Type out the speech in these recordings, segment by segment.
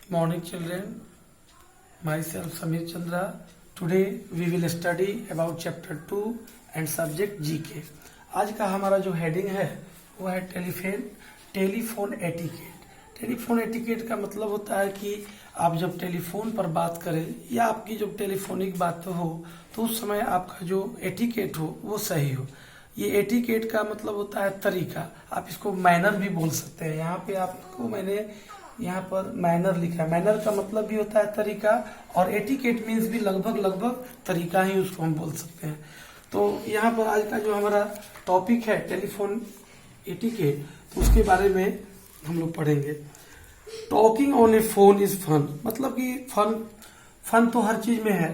Morning children, myself Samir Chandra. Today we will study about chapter 2 and subject GK. आज का हमारा जो heading है वो है टेलीफोन एटिकेट। टेलीफोन एटिकेट का मतलब होता है कि आप जब टेलीफोन पर बात करें या आपकी जब टेलीफोनिक बात हो तो उस समय आपका जो एटिकेट हो वो सही हो। ये एटिकेट का मतलब होता है तरीका, आप इसको मैनर भी बोल सकते हैं। यहाँ पे आपको मैंने यहाँ पर मैनर लिखा है। मैनर का मतलब भी होता है तरीका और एटिकेट मीन्स भी लगभग तरीका ही उसको हम बोल सकते हैं। तो यहाँ पर आज का जो हमारा टॉपिक है टेलीफोन एटिकेट, तो उसके बारे में हम लोग पढ़ेंगे। Talking on a phone is fun, मतलब कि फन तो हर चीज में है।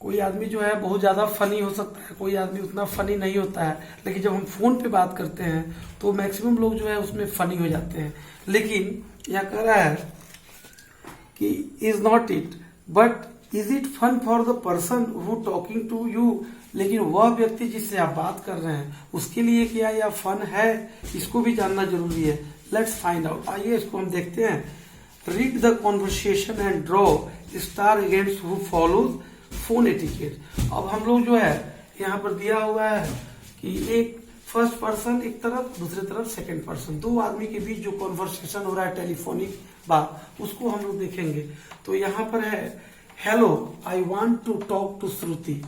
कोई आदमी जो है बहुत ज्यादा फनी हो सकता है, कोई आदमी उतना फनी नहीं होता है, लेकिन जब हम फोन पे बात करते हैं तो मैक्सिमम लोग जो है उसमें फनी हो जाते हैं। लेकिन यह कह रहा है कि is not it but is it fun for the person who talking to you, लेकिन वह व्यक्ति जिससे आप बात कर रहे हैं उसके लिए क्या यह फन है, इसको भी जानना जरूरी है। लेट्स फाइंड आउट, आइए इसको हम देखते हैं। Read the conversation and draw star against who follows phone etiquette. अब हम लोग जो है यहाँ पर दिया हुआ है कि एक फर्स्ट पर्सन एक तरफ, दूसरी तरफ सेकंड पर्सन, दो आदमी के बीच जो कॉन्वर्सेशन हो रहा है टेलीफोनिक बात, उसको हम लोग देखेंगे। तो यहाँ पर है hello I want to talk to Shruti.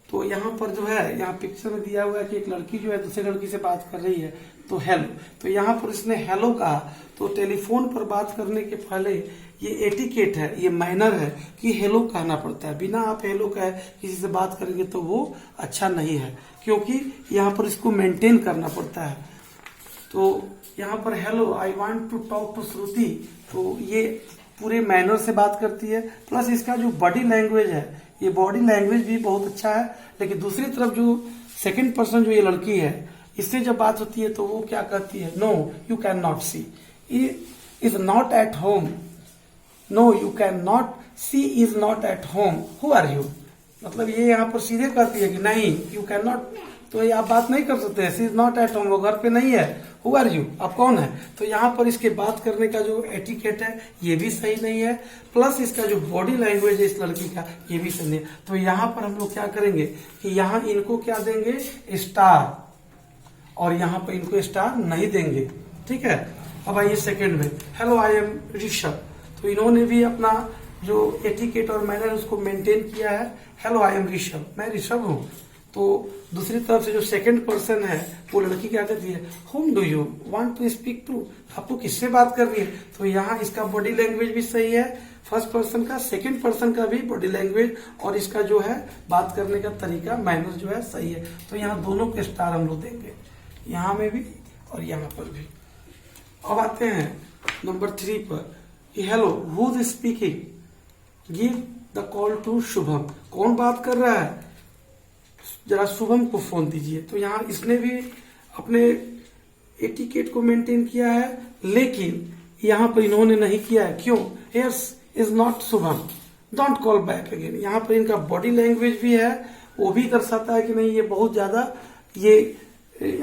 तो यहाँ पर जो है, यहाँ पिक्चर में दिया हुआ है कि एक लड़की जो है दूसरी लड़की से बात कर रही है, तो हेलो। तो यहाँ पर इसने हेलो कहा, तो टेलीफोन पर बात करने के पहले ये एटिकेट है, ये मैनर है कि हेलो कहना पड़ता है। बिना आप हेलो कहे किसी से बात करेंगे तो वो अच्छा नहीं है, क्योंकि यहाँ पर इसको मेंटेन करना पड़ता है। तो यहाँ पर hello I want to talk to Shruti, तो ये पूरे मैनर से बात करती है। प्लस इसका जो बॉडी लैंग्वेज है, ये बॉडी लैंग्वेज भी बहुत अच्छा है। लेकिन दूसरी तरफ जो सेकंड पर्सन जो ये लड़की है, इससे जब बात होती है तो वो क्या कहती है, no you can not she is not at home, no you can not she is not at home, who are you. मतलब ये यहाँ पर सीधे कहती है कि नहीं यू कैन नॉट, तो ये आप बात नहीं कर सकते, सी इज नॉट एट होम, वो घर पे नहीं है, हु आर यू, आप कौन है। तो यहाँ पर इसके बात करने का जो एटिकेट है ये भी सही नहीं है। प्लस इसका जो बॉडी लैंग्वेज है इस लड़की का, ये भी सही नहीं है। तो यहाँ पर हम लोग क्या करेंगे कि यहाँ इनको क्या देंगे, स्टार, और यहाँ पर इनको स्टार नहीं देंगे, ठीक है। अब आइए सेकेंड में, हेलो आई एम ऋषभ। तो इन्होंने भी अपना जो एटिकेट और मैनर उसको मेंटेन किया है। हेलो आई एम ऋषभ, मैं ऋषभ हूँ। तो दूसरी तरफ से जो सेकंड पर्सन है वो लड़की क्या कहती है, whom do you want to speak to, आपको किससे बात करनी है। तो यहाँ इसका बॉडी लैंग्वेज भी सही है, फर्स्ट पर्सन का, सेकंड पर्सन का भी बॉडी लैंग्वेज और इसका जो है बात करने का तरीका, मैनर जो है सही है। तो यहाँ दोनों के स्टार हम लोग देंगे, यहाँ में भी और यहाँ पर भी। अब आते हैं नंबर 3 पर, hello who is speaking, give the call to Shubham. कौन बात कर रहा है, जरा शुभम को फोन दीजिए। तो यहाँ इसने भी अपने एटिकेट को मेंटेन किया है, लेकिन यहाँ पर इन्होंने नहीं किया है। क्यों, here's is not Shubham, don't call back again. यहाँ पर इनका बॉडी लैंग्वेज भी है, वो भी दर्शाता है कि नहीं ये बहुत ज्यादा ये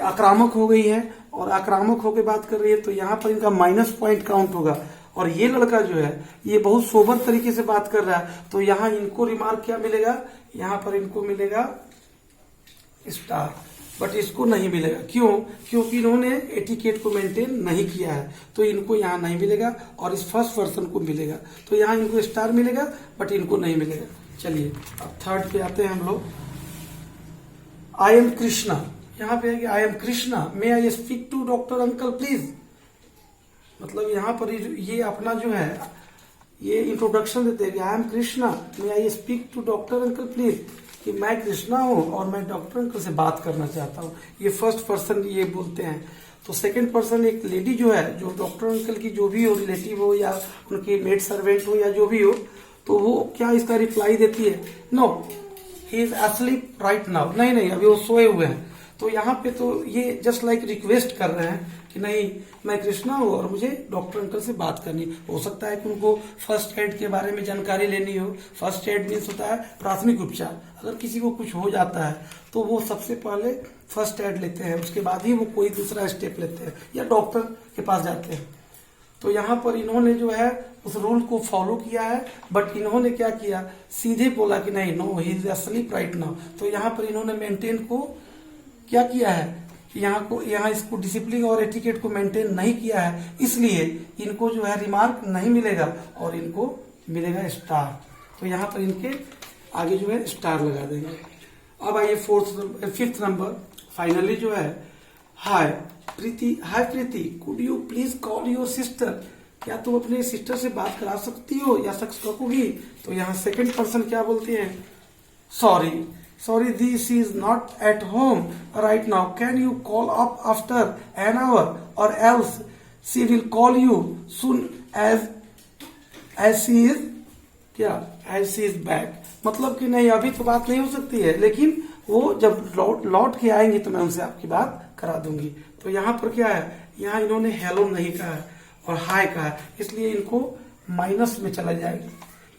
आक्रामक हो गई है और आक्रामक होकर बात कर रही है। तो यहाँ पर इनका माइनस पॉइंट काउंट होगा। और ये लड़का जो है ये बहुत सोबर तरीके से बात कर रहा है, तो यहाँ इनको रिमार्क क्या मिलेगा, यहाँ पर इनको मिलेगा स्टार, बट इसको नहीं मिलेगा। क्यों, क्योंकि इन्होंने एटिकेट को मेंटेन नहीं किया है, तो इनको यहाँ नहीं मिलेगा और इस फर्स्ट पर्सन को मिलेगा। तो यहाँ इनको स्टार मिलेगा बट इनको नहीं मिलेगा। चलिए अब थर्ड पे आते हैं हम लोग। आई एम कृष्णा, यहाँ पे है कि I am Krishna, may I speak to doctor uncle please. मतलब यहाँ पर ये अपना जो है ये इंट्रोडक्शन देते हैं कि I am Krishna, may I speak to doctor uncle please, कि मैं कृष्णा हूँ और मैं डॉक्टर अंकल से बात करना चाहता हूँ। ये फर्स्ट पर्सन ये बोलते हैं। तो सेकंड पर्सन एक लेडी जो है, जो डॉक्टर अंकल की जो भी हो, रिलेटिव हो या उनकी मेड सर्वेंट हो या जो भी हो, तो वो क्या इसका रिप्लाई देती है, no he is asleep right now, नहीं अभी वो सोए हुए हैं। तो यहाँ पे तो ये जस्ट लाइक रिक्वेस्ट कर रहे हैं कि नहीं मैं कृष्णा हूँ और मुझे डॉक्टर अंकल से बात करनी। हो सकता है कि उनको फर्स्ट एड के बारे में जानकारी लेनी हो। फर्स्ट एड मीन्स होता है प्राथमिक उपचार। अगर किसी को कुछ हो जाता है तो वो सबसे पहले फर्स्ट एड लेते हैं, उसके बाद ही वो कोई दूसरा स्टेप लेते हैं या डॉक्टर के पास जाते हैं। तो यहाँ पर इन्होंने जो है उस रूल को फॉलो किया है, बट इन्होंने क्या किया, सीधे बोला कि नहीं, no he is asleep right now. तो यहाँ पर इन्होंने मेंटेन को क्या किया है, यहाँ इसको डिसिप्लिन और एटिकेट को मेंटेन नहीं किया है, इसलिए इनको जो है रिमार्क नहीं मिलेगा और इनको मिलेगा स्टार। तो यहाँ पर इनके आगे जो है स्टार लगा देंगे। अब आइए फिफ्थ नंबर, फाइनली जो है, hi Preeti, could you please call your sister, क्या तुम अपने सिस्टर से बात करा सकती हो या सकोगी। तो यहाँ सेकंड पर्सन क्या बोलते हैं, sorry this is not at home right now, can you call up after an hour or else she will call you soon as she is back. मतलब कि नहीं, अभी तो बात नहीं हो सकती है, लेकिन वो जब लौट के आएंगे तो मैं उनसे आपकी बात करा दूंगी। तो यहाँ पर क्या है, यहाँ इन्होंने हेलो नहीं कहा है और हाय कहा है, इसलिए इनको माइनस में चला जाएगी,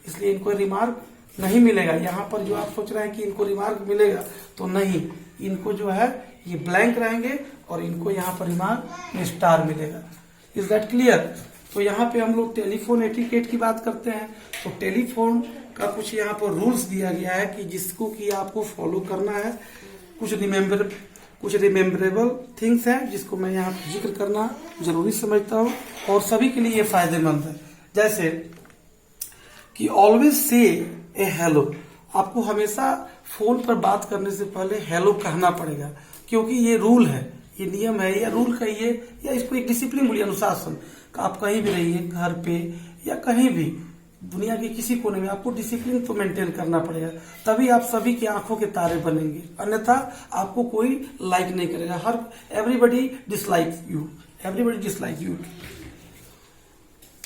इसलिए इनको रिमार्क नहीं मिलेगा। यहाँ पर जो आप सोच रहे हैं कि इनको रिमार्क मिलेगा, तो नहीं, इनको जो है ये ब्लैंक रहेंगे और इनको यहाँ पर रिमार्क में स्टार मिलेगा। Is that clear. तो यहाँ पे हम लोग टेलीफोन एटिकेट की बात करते हैं। तो टेलीफोन का कुछ यहाँ पर रूल्स दिया गया है कि जिसको कि आपको फॉलो करना है। कुछ रिमेम्बरेबल थिंग्स हैं जिसको मैं यहाँ जिक्र करना जरूरी समझता हूँ और सभी के लिए ये फायदेमंद है। जैसे कि ऑलवेज से ए हेलो, आपको हमेशा फोन पर बात करने से पहले हेलो कहना पड़ेगा, क्योंकि ये रूल है, ये नियम है, या रूल कहिए या इसको एक डिसिप्लिन बोलिए, अनुशासन। आप कहीं भी रहिए, घर पे या कहीं भी दुनिया के किसी कोने में, आपको डिसिप्लिन तो मेंटेन करना पड़ेगा, तभी आप सभी की आंखों के तारे बनेंगे, अन्यथा आपको कोई लाइक नहीं करेगा। Everybody dislike you.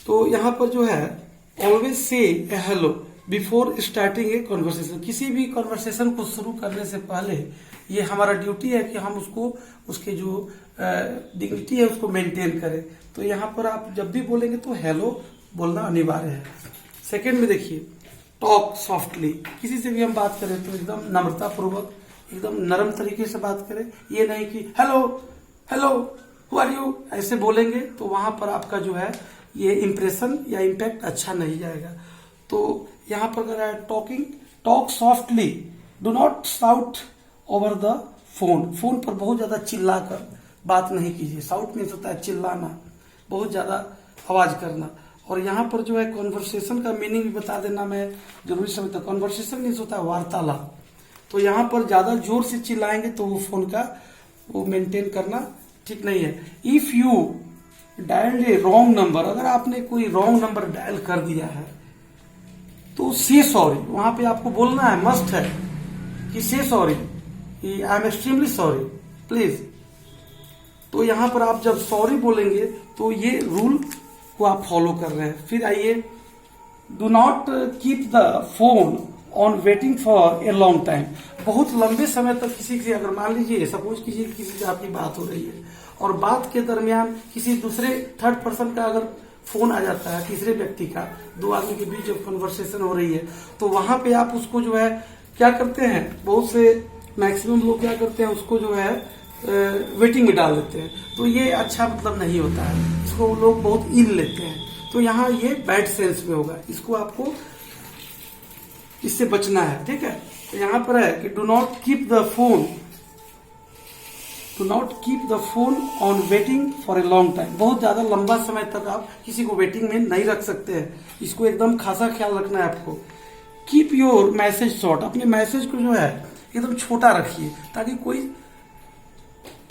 तो यहाँ पर जो है ऑलवेज से ए हेलो बिफोर स्टार्टिंग ए कॉन्वर्सेशन, किसी भी कॉन्वर्सेशन को शुरू करने से पहले ये हमारा ड्यूटी है कि हम उसके जो डिग्निटी है उसको मेंटेन करें। तो यहाँ पर आप जब भी बोलेंगे तो हेलो बोलना अनिवार्य है। सेकंड में देखिए, टॉक सॉफ्टली, किसी से भी हम बात करें तो एकदम नम्रता पूर्वक, एकदम नरम तरीके से बात करें। ये नहीं कि हेलो हु आर यू ऐसे बोलेंगे, तो वहां पर आपका जो है ये इंप्रेशन या इम्पैक्ट अच्छा नहीं जाएगा। तो यहाँ पर अगर talk softly, do not shout over the phone पर बहुत ज्यादा चिल्लाकर बात नहीं कीजिए। शाउट मीन्स होता है चिल्लाना, बहुत ज्यादा आवाज करना। और यहाँ पर जो है कॉन्वर्सेशन का मीनिंग भी बता देना मैं जरूरी समझता हूँ। कॉन्वर्सेशन मीन्स होता है वार्तालाप। तो यहाँ पर ज्यादा जोर से चिल्लाएंगे तो वो फोन का वो मेंटेन करना ठीक नहीं है। If you dial A wrong number, अगर आपने कोई रॉन्ग नंबर डायल कर दिया है तो से सॉरी, वहां पे आपको बोलना है, मस्ट है कि से sorry, I am extremely sorry please. तो यहाँ पर आप जब सॉरी बोलेंगे तो ये रूल को आप फॉलो कर रहे हैं। फिर आइए, do not keep the phone on waiting for a long time, बहुत लंबे समय तक किसी से, अगर मान लीजिए सपोज कीजिए किसी से आपकी बात हो रही है और बात के दरमियान किसी दूसरे थर्ड पर्सन का अगर फोन आ जाता है, तीसरे व्यक्ति का, दो आदमी के बीच जब कन्वर्सेशन हो रही है, तो वहां पे आप उसको जो है क्या करते हैं, बहुत से मैक्सिमम लोग क्या करते हैं, उसको जो है वेटिंग में डाल देते हैं। तो ये अच्छा मतलब नहीं होता है, इसको लोग बहुत इल लेते हैं। तो यहाँ ये बैड सेंस में होगा, इसको आपको इससे बचना है, ठीक है। तो यहाँ पर है कि do not keep the phone on waiting for a long time, बहुत ज्यादा लंबा समय तक आप किसी को वेटिंग में नहीं रख सकते हैं, इसको एकदम खासा ख्याल रखना है आपको। कीप योर मैसेज शॉर्ट, अपने मैसेज को जो है एकदम छोटा रखिए ताकि कोई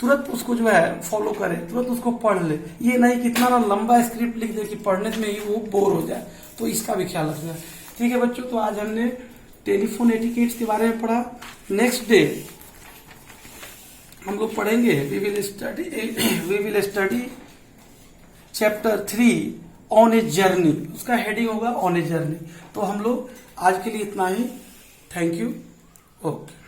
तुरंत उसको जो है फॉलो करे, तुरंत उसको पढ़ ले। ये नहीं कि इतना लंबा स्क्रिप्ट लिख दे कि पढ़ने में ही वो बोर हो जाए, तो इसका भी ख्याल रखना है। ठीक है बच्चों, तो आज हमने टेलीफोन एटिकेट्स के बारे में पढ़ा। नेक्स्ट डे हम लोग पढ़ेंगे, we will study chapter 3 on a journey, उसका हेडिंग होगा ऑन ए जर्नी। तो हम लोग आज के लिए इतना ही, थैंक यू, ओके।